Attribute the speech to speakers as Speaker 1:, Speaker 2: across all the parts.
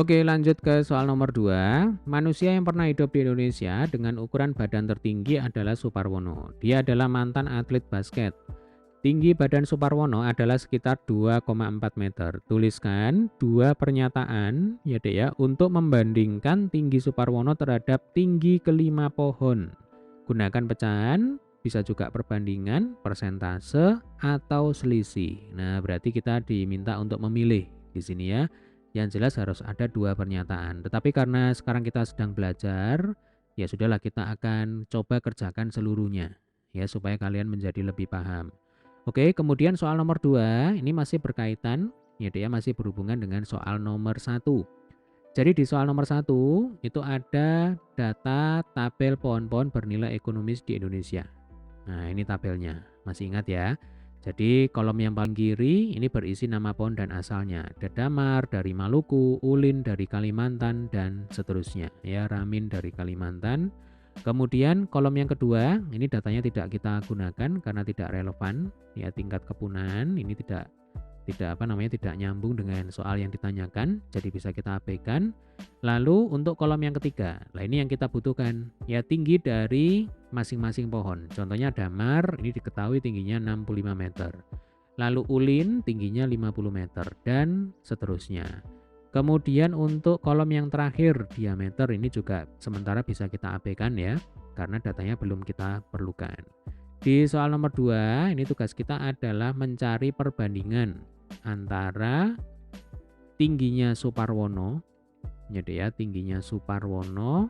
Speaker 1: Oke, lanjut ke soal nomor 2. Manusia yang pernah hidup di Indonesia dengan ukuran badan tertinggi adalah Suparwono. Dia adalah mantan atlet basket. Tinggi badan Suparwono adalah sekitar 2,4 meter. Tuliskan dua pernyataan ya Dek ya untuk membandingkan tinggi Suparwono terhadap tinggi kelima pohon. Gunakan pecahan, bisa juga perbandingan, persentase, atau selisih. Nah, berarti kita diminta untuk memilih di sini ya. Yang jelas harus ada dua pernyataan. Tetapi karena sekarang kita sedang belajar, ya sudahlah kita akan coba kerjakan seluruhnya ya supaya kalian menjadi lebih paham. Oke, kemudian soal nomor 2 ini masih berkaitan ya dia masih berhubungan dengan soal nomor 1. Jadi di soal nomor 1 itu ada data tabel pohon-pohon bernilai ekonomis di Indonesia. Nah, ini tabelnya. Masih ingat ya? Jadi kolom yang paling kiri ini berisi nama pohon dan asalnya. Dadamar dari Maluku, Ulin dari Kalimantan, dan seterusnya. Ya, Ramin dari Kalimantan. Kemudian kolom yang kedua ini datanya tidak kita gunakan karena tidak relevan. Ya, tingkat kepunahan ini tidak tidak nyambung dengan soal yang ditanyakan, jadi bisa kita abaikan. Lalu untuk kolom yang ketiga, nah ini yang kita butuhkan, ya tinggi dari masing-masing pohon. Contohnya damar, ini diketahui tingginya 65 meter. Lalu ulin tingginya 50 meter dan seterusnya. Kemudian untuk kolom yang terakhir, diameter ini juga sementara bisa kita abaikan ya, karena datanya belum kita perlukan. Di soal nomor 2, ini tugas kita adalah mencari perbandingan antara tingginya Suparwono, ya tingginya Suparwono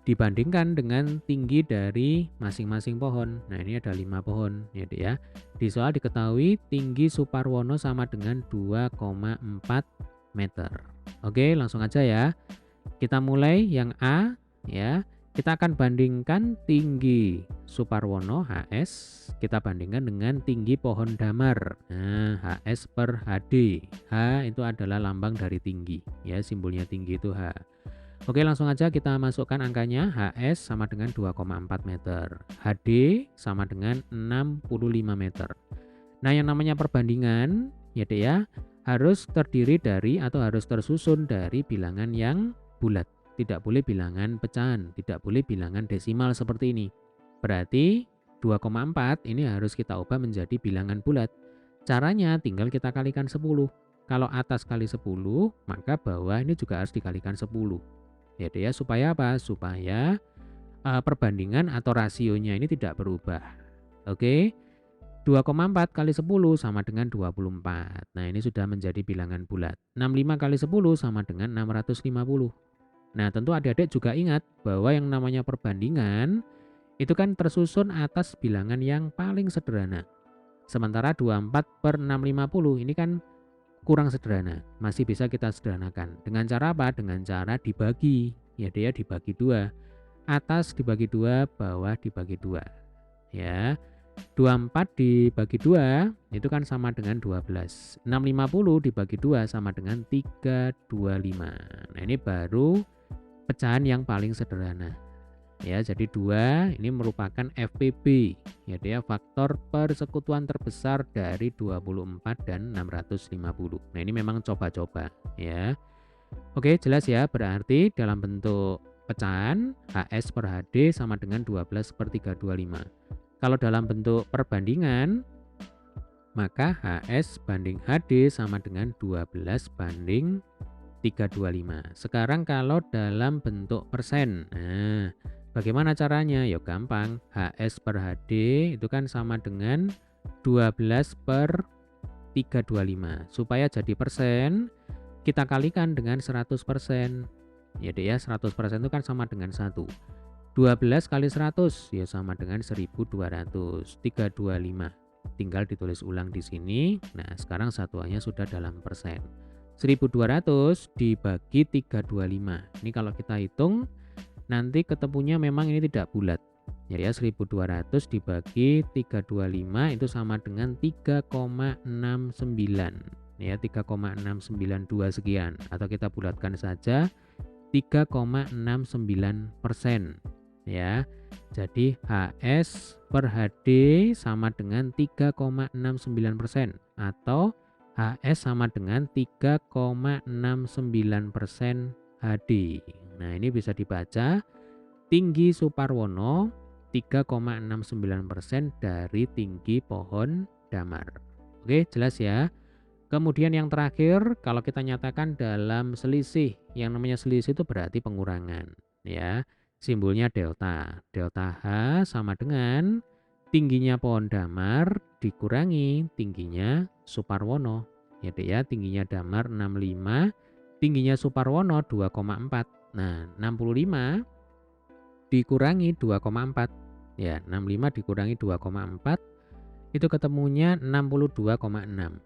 Speaker 1: dibandingkan dengan tinggi dari masing-masing pohon. Nah, ini ada 5 pohon, ya. Di soal diketahui tinggi Suparwono sama dengan 2,4 meter. Oke, langsung aja ya. Kita mulai yang A, ya. Kita akan bandingkan tinggi Suparwono HS, kita bandingkan dengan tinggi pohon damar. Nah, HS per HD. H itu adalah lambang dari tinggi, ya, simbolnya tinggi itu H. Oke, langsung aja kita masukkan angkanya. HS sama dengan 2,4 meter. HD sama dengan 65 meter. Nah, yang namanya perbandingan, ya Dek ya, harus terdiri dari atau harus tersusun dari bilangan yang bulat. Tidak boleh bilangan pecahan, tidak boleh bilangan desimal seperti ini. Berarti 2,4 ini harus kita ubah menjadi bilangan bulat. Caranya tinggal kita kalikan 10. Kalau atas kali 10, maka bawah ini juga harus dikalikan 10. Ya, supaya apa? Supaya perbandingan atau rasionya ini tidak berubah. Oke. 2,4 kali 10 sama dengan 24. Nah, ini sudah menjadi bilangan bulat. 65 kali 10 sama dengan 650. Nah, tentu adik-adik juga ingat bahwa yang namanya perbandingan itu kan tersusun atas bilangan yang paling sederhana. Sementara 24 per 650 ini kan kurang sederhana. Masih bisa kita sederhanakan. Dengan cara apa? Dengan cara dibagi. Ya, dia dibagi 2. Atas dibagi 2, bawah dibagi 2. Ya. 24 dibagi 2 itu kan sama dengan 12. 650 dibagi 2 sama dengan 325. Nah, ini baru pecahan yang paling sederhana. Ya, jadi 2 ini merupakan FPB. Ya, dia faktor persekutuan terbesar dari 24 dan 650. Nah, ini memang coba-coba ya. Oke, jelas ya. Berarti dalam bentuk pecahan HS per HD sama dengan 12 per 325. Kalau dalam bentuk perbandingan, maka HS banding HD sama dengan 12 banding 325. Sekarang kalau dalam bentuk persen, nah bagaimana caranya? Ya gampang, HS per HD itu kan sama dengan 12 per 325. Supaya jadi persen, kita kalikan dengan 100%. Ya deh ya, 100% itu kan sama dengan 1. 12 kali 100 ya sama dengan 1200. 325. Tinggal ditulis ulang di sini. Nah, sekarang satuannya sudah dalam persen. 1200 dibagi 325. Ini kalau kita hitung nanti ketemunya memang ini tidak bulat. Ya 1200 dibagi 325 itu sama dengan 3,69. Ya 3,692 sekian, atau kita bulatkan saja 3,69%. Ya. Jadi HS per HD sama dengan 3,69% atau HS sama dengan 3,69% HD. Nah, ini bisa dibaca tinggi Suparwono 3,69% dari tinggi pohon damar. Oke, jelas ya. Kemudian yang terakhir, kalau kita nyatakan dalam selisih, yang namanya selisih itu berarti pengurangan, ya. Simbolnya delta. Delta H sama dengan tingginya pohon damar dikurangi tingginya Suparwono. Ya, Dek ya, tingginya damar 65, tingginya Suparwono 2,4. Nah, 65 dikurangi 2,4. Ya, 65 dikurangi 2,4 itu ketemunya 62,6.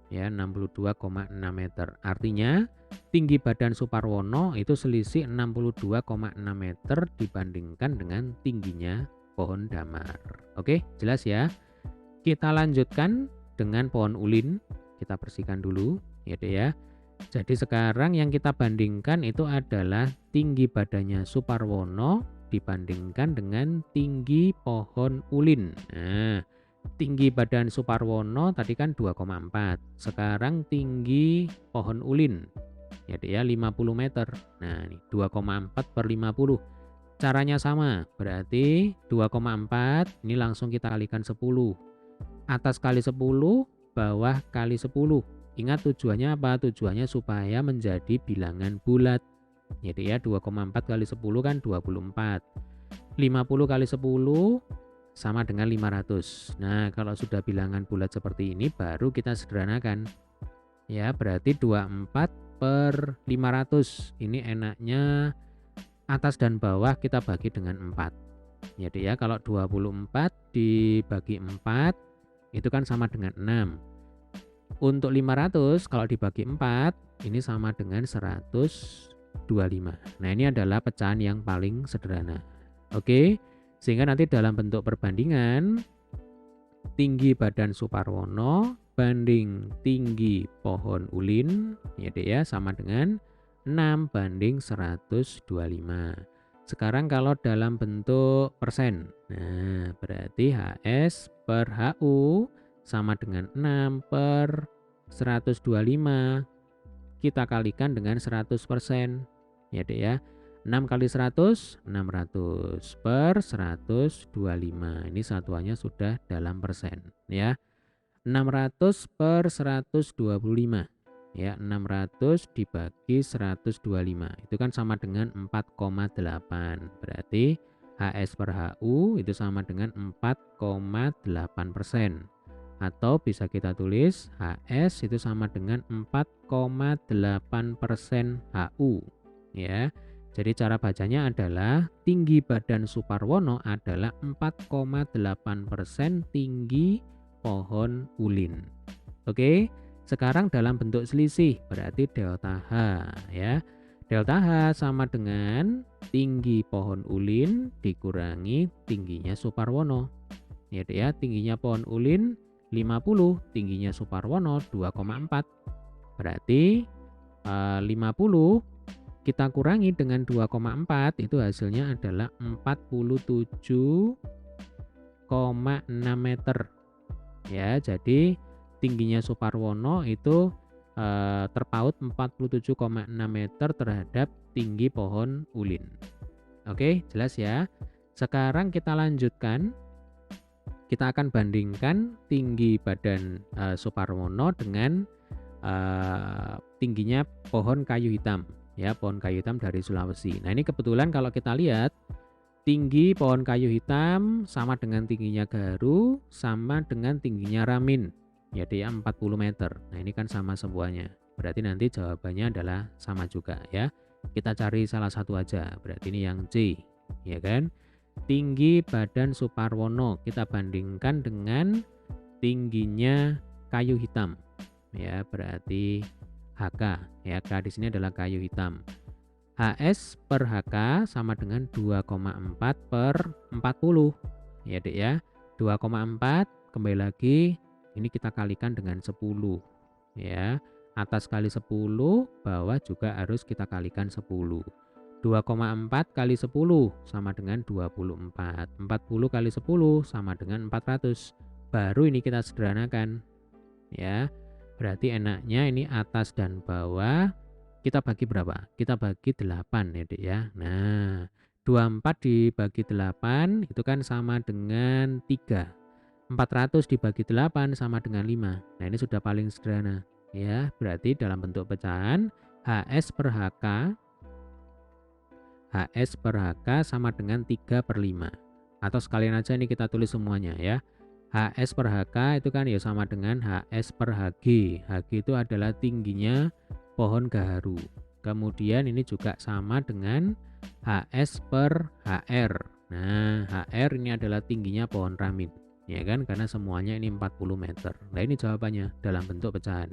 Speaker 1: Ya, 62,6 meter. Artinya tinggi badan Suparwono itu selisih 62,6 meter dibandingkan dengan tingginya pohon damar. Oke, jelas ya. Kita lanjutkan dengan pohon ulin. Kita bersihkan dulu, ya Dek ya. Jadi sekarang yang kita bandingkan itu adalah tinggi badannya Suparwono dibandingkan dengan tinggi pohon ulin. Nah, tinggi badan Suparwono tadi kan 2,4. Sekarang tinggi pohon ulin. Ya Dek ya, 50 meter. Nah, ini 2,4 per 50. Caranya sama. Berarti 2,4 ini langsung kita kalikan 10. Atas kali 10, bawah kali 10. Ingat tujuannya apa? Tujuannya supaya menjadi bilangan bulat. Ya Dek ya, 2,4 kali 10 kan 24. 50 kali 10 sama dengan 500. Nah, kalau sudah bilangan bulat seperti ini baru kita sederhanakan. Ya, berarti 24 per 500. Ini enaknya atas dan bawah kita bagi dengan 4. Jadi ya, kalau 24 dibagi 4 itu kan sama dengan 6. Untuk 500 kalau dibagi 4 ini sama dengan 125. Nah, ini adalah pecahan yang paling sederhana. Oke. Sehingga nanti dalam bentuk perbandingan tinggi badan Suparwono banding tinggi pohon ulin, ya Dek ya, sama dengan 6 banding 125. Sekarang kalau dalam bentuk persen, nah berarti HS per HU sama dengan 6 per 125. Kita kalikan dengan 100%, ya Dek ya. 6 kali 100, 600 per 125. Ini satuannya sudah dalam persen ya. 600 per 125. Ya, 600 dibagi 125. Itu kan sama dengan 4,8. Berarti HS per HU itu sama dengan 4,8%. Atau bisa kita tulis HS itu sama dengan 4,8% HU. Ya. Jadi cara bacanya adalah tinggi badan Suparwono adalah 4,8% tinggi pohon ulin. Oke, sekarang dalam bentuk selisih berarti delta H ya. Delta H sama dengan tinggi pohon ulin dikurangi tingginya Suparwono. Ya, ya, tingginya pohon ulin 50, tingginya Suparwono 2,4. Berarti 50 kita kurangi dengan 2,4 itu hasilnya adalah 47,6 meter. Ya, jadi tingginya Suparwono itu terpaut 47,6 meter terhadap tinggi pohon ulin. Oke, jelas ya. Sekarang kita lanjutkan. Kita akan bandingkan tinggi badan Suparwono dengan tingginya pohon kayu hitam. Ya, pohon kayu hitam dari Sulawesi. Nah, ini kebetulan kalau kita lihat tinggi pohon kayu hitam sama dengan tingginya garu, sama dengan tingginya ramin. Ya, dia 40 meter. Nah, ini kan sama semuanya. Berarti nanti jawabannya adalah sama juga ya. Kita cari salah satu aja. Berarti ini yang C, ya kan? Tinggi badan Suparwono kita bandingkan dengan tingginya kayu hitam. Ya, berarti HK, ya, K di sini adalah kayu hitam. HS per HK sama dengan 2,4 per 40. Ya, Dek ya. 2,4 kembali lagi ini kita kalikan dengan 10. Ya. Atas kali 10, bawah juga harus kita kalikan 10. 2,4 kali 10 sama dengan 24. 40 kali 10 sama dengan 400. Baru ini kita sederhanakan. Ya. Berarti enaknya ini atas dan bawah kita bagi berapa? Kita bagi 8 ya Dek ya. Nah, 24 dibagi 8 itu kan sama dengan 3. 400 dibagi 8 sama dengan 5. Nah, ini sudah paling sederhana. Ya, berarti dalam bentuk pecahan HS per HK sama dengan 3/5. Atau sekalian aja ini kita tulis semuanya ya. HS per HK itu kan ya sama dengan HS per HG. HG itu adalah tingginya pohon gaharu. Kemudian ini juga sama dengan HS per HR. Nah, HR ini adalah tingginya pohon ramin. Ya kan, karena semuanya ini 40 meter. Nah, ini jawabannya dalam bentuk pecahan.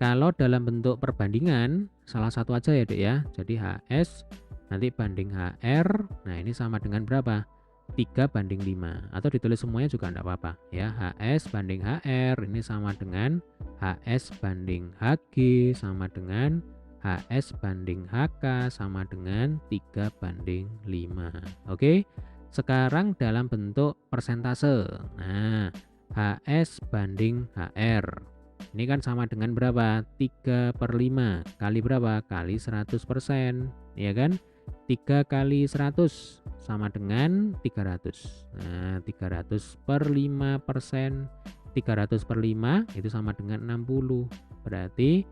Speaker 1: Kalau dalam bentuk perbandingan, salah satu aja ya Dek ya. Jadi HS nanti banding HR. Nah, ini sama dengan berapa? 3/5. Atau ditulis semuanya juga enggak apa-apa ya. HS banding HR ini sama dengan HS banding HG sama dengan HS banding HK sama dengan 3/5. Oke. Sekarang dalam bentuk persentase. Nah, HS banding HR. Ini kan sama dengan berapa? 3/5 kali berapa? Kali 100%, ya kan? 3 kali 100 sama dengan 300. Nah, 300/5%. 300/5 itu sama dengan 60. Berarti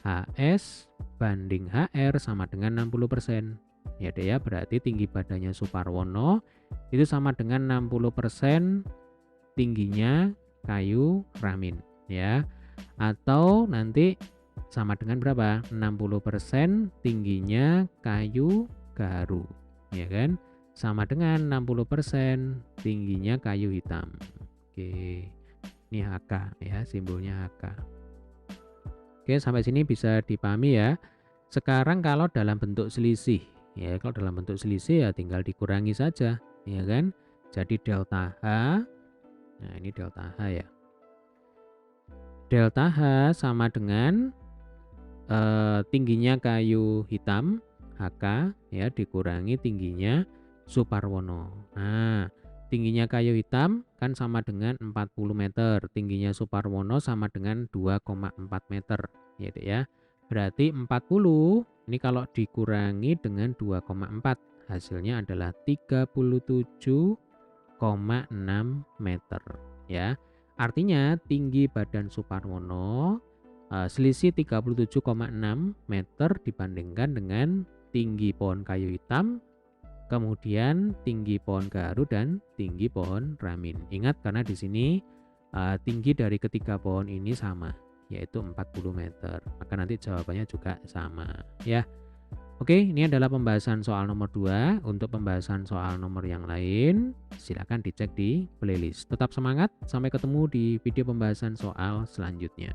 Speaker 1: HS banding HR sama dengan 60%. Ya deh ya, berarti tinggi badannya Suparwono itu sama dengan 60% tingginya kayu ramin, ya. Atau nanti sama dengan berapa? 60% tingginya kayu gaharu, ya kan? Sama dengan 60% tingginya kayu hitam. Oke. Ini HK ya, simbolnya HK. Oke, sampai sini bisa dipahami ya. Sekarang kalau dalam bentuk selisih, ya kalau dalam bentuk selisih ya tinggal dikurangi saja, ya kan? Jadi delta H. Nah, ini delta H ya. Delta H sama dengan tingginya kayu hitam HK ya dikurangi tingginya Suparwono. Nah, tingginya kayu hitam kan sama dengan 40 meter, tingginya Suparwono sama dengan 2,4 meter ya Dek ya. Berarti 40 ini kalau dikurangi dengan 2,4 hasilnya adalah 37,6 meter ya. Artinya tinggi badan Suparwono selisih 37,6 meter dibandingkan dengan tinggi pohon kayu hitam, kemudian tinggi pohon gaharu dan tinggi pohon ramin. Ingat karena di sini tinggi dari ketiga pohon ini sama, yaitu 40 meter. Maka nanti jawabannya juga sama ya. Oke, ini adalah pembahasan soal nomor 2. Untuk pembahasan soal nomor yang lain, silakan dicek di playlist. Tetap semangat, sampai ketemu di video pembahasan soal selanjutnya.